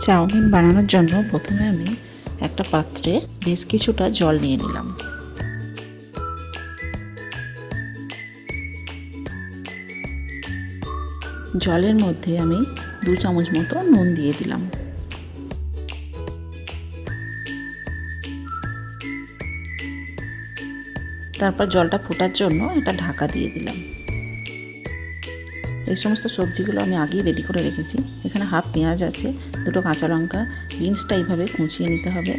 Chowmein বানানোর জন্য প্রথমে আমি একটা পাত্রে বেশ কিছুটা জল নিয়ে নিলাম। জলের মধ্যে আমি 2 চামচ মতো নুন দিয়ে দিলাম। তারপর জলটা ফোটার জন্য একটা ঢাকা দিয়ে দিলাম। এই সমস্ত সবজিগুলো আমি আগেই রেডি করে রেখেছি। এখানে হাফ পেঁয়াজ আছে, 2টো কাঁচা লঙ্কা, বিনসটা এইভাবে কুচিয়ে নিতে হবে,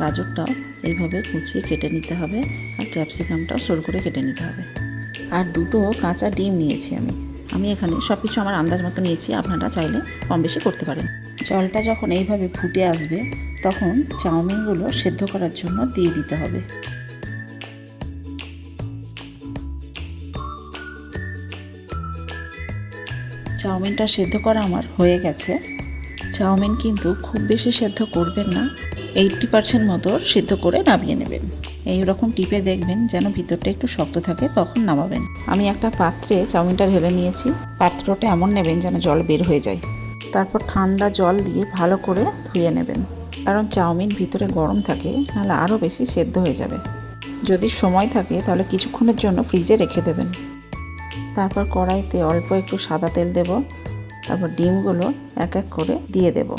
গাজরটাও এইভাবে কুচিয়ে কেটে নিতে হবে, আর ক্যাপসিকামটাও সরু করে কেটে নিতে হবে। আর 2টো কাঁচা ডিম নিয়েছি আমি এখানে সব কিছু আমার আন্দাজ মতো নিয়েছি, আপনারা চাইলে কম বেশি করতে পারেন। জলটা যখন এইভাবে ফুটে আসবে তখন চাউমিনগুলো সেদ্ধ করার জন্য দিয়ে দিতে হবে। চাউমিনটা সেদ্ধ করা আমার হয়ে গেছে। চাউমিন কিন্তু খুব বেশি সেদ্ধ করবেন না, 80% মতো সেদ্ধ করে নামিয়ে নেবেন। এই রকম টিপে দেখবেন যেন ভিতরটা একটু শক্ত থাকে, তখন নামাবেন। আমি একটা পাত্রে চাউমিনটা ঢেলে নিয়েছি। পাত্রটা এমন নেবেন যেন জল বের হয়ে যায়। তারপর ঠান্ডা জল দিয়ে ভালো করে ধুয়ে নেবেন, কারণ চাউমিন ভিতরে গরম থাকে, নাহলে আরও বেশি সেদ্ধ হয়ে যাবে। যদি সময় থাকে তাহলে কিছুক্ষণের জন্য ফ্রিজে রেখে দেবেন। তারপর কড়াইতে অল্প একটু সাদা তেল দেব, তারপর ডিমগুলো এক এক করে দিয়ে দেব।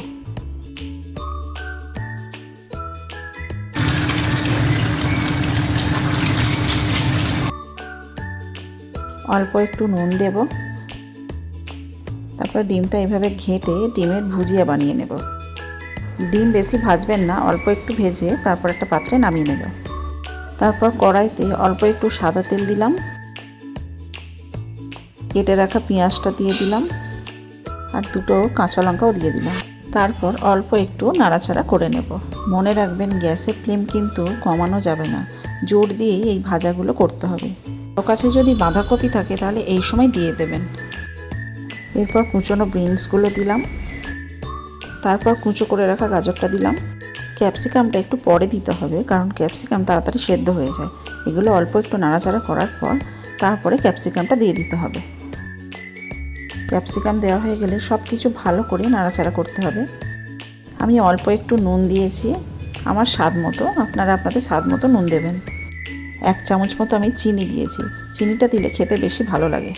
অল্প একটু নুন দেব, তারপর ডিমটা এইভাবে ঘেঁটে ডিমের ভুজিয়া বানিয়ে নেব। ডিম বেশি ভাজবেন না, অল্প একটু ভেজে তারপর একটা পাত্রে নামিয়ে নেব। তারপর কড়াইতে অল্প একটু সাদা তেল দিলাম, কেটে রাখা পেঁয়াজটা দিয়ে দিলাম, আর 2টো কাঁচা লঙ্কাও দিয়ে দিলাম। তারপর অল্প একটু নাড়াচাড়া করে নেব। মনে রাখবেন গ্যাসের ফ্লেম কিন্তু কমানো যাবে না, জোর দিয়েই এই ভাজাগুলো করতে হবে। ওর কাছে যদি বাঁধাকপি থাকে তাহলে এই সময় দিয়ে দেবেন। এরপর কুচনো বিনসগুলো দিলাম, তারপর কুচো করে রাখা গাজরটা দিলাম। ক্যাপসিকামটা একটু পরে দিতে হবে, কারণ ক্যাপসিকাম তাড়াতাড়ি সেদ্ধ হয়ে যায়। এগুলো অল্প একটু নাড়াচাড়া করার পর তারপরে ক্যাপসিকামটা দিয়ে দিতে হবে। ক্যাপসিকাম দেওয়া হয়ে গেলে সব কিছু ভালো করে নাড়াচাড়া করতে হবে। আমি অল্প একটু নুন দিয়েছি, আমার স্বাদ মতো, আপনারা আপনাদের স্বাদ মতো নুন দেবেন। 1 চামচ মতো আমি চিনি দিয়েছি, চিনিটা দিলে খেতে বেশি ভালো লাগে।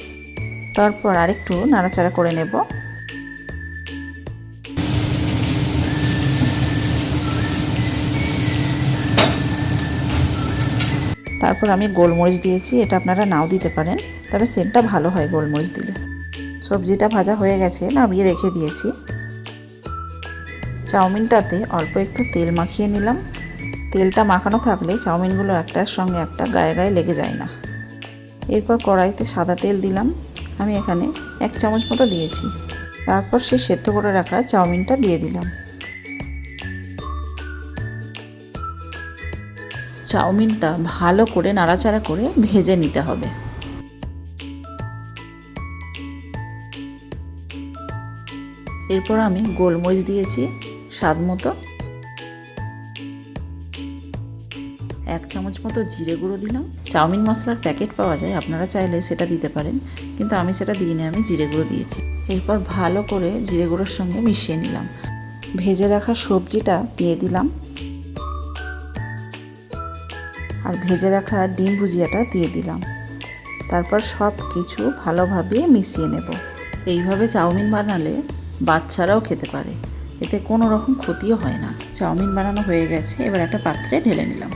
তারপর আরেকটু নাড়াচাড়া করে নেব। তারপর আমি গোলমরিচ দিয়েছি, এটা আপনারা নাও দিতে পারেন, তবে সেন্টটা ভালো হয় গোলমরিচ দিলে। সবজিটা ভাজা হয়ে গেছে, নামিয়ে রেখে দিয়েছি। চাউমিনটাতে অল্প একটু তেল মাখিয়ে নিলাম। তেলটা মাখানো থাকলে চাউমিনগুলো একটার সঙ্গে একটা গায়ে গায়ে লেগে যায় না। এরপর কড়াইতে সাদা তেল দিলাম, আমি এখানে 1 চামচ মতো দিয়েছি। তারপর সে সেদ্ধ করে রাখা চাউমিনটা দিয়ে দিলাম। চাউমিনটা ভালো করে নাড়াচাড়া করে ভেজে নিতে হবে। এরপর আমি গোলমরিচ দিয়েছি স্বাদ মতো, 1 চামচ মতো জিরে গুঁড়ো দিলাম। চাউমিন মশলার প্যাকেট পাওয়া যায়, আপনারা চাইলে সেটা দিতে পারেন, কিন্তু আমি সেটা দিইনি, আমি জিরে গুঁড়ো দিয়েছি। এরপর ভালো করে জিরে গুঁড়োর সঙ্গে মিশিয়ে নিলাম। ভেজে রাখা সবজিটা দিয়ে দিলাম, আর ভেজে রাখা ডিম ভুজিয়াটা দিয়ে দিলাম। তারপর সব কিছু ভালোভাবে মিশিয়ে নেব। এইভাবে চাউমিন বানালে বাচ্চারাও খেতে পারে, এতে কোনো রকম ক্ষতিও হয় না। চাউমিন বানানো হয়ে গেছে, এবার একটা পাত্রে ঢেলে নিলাম।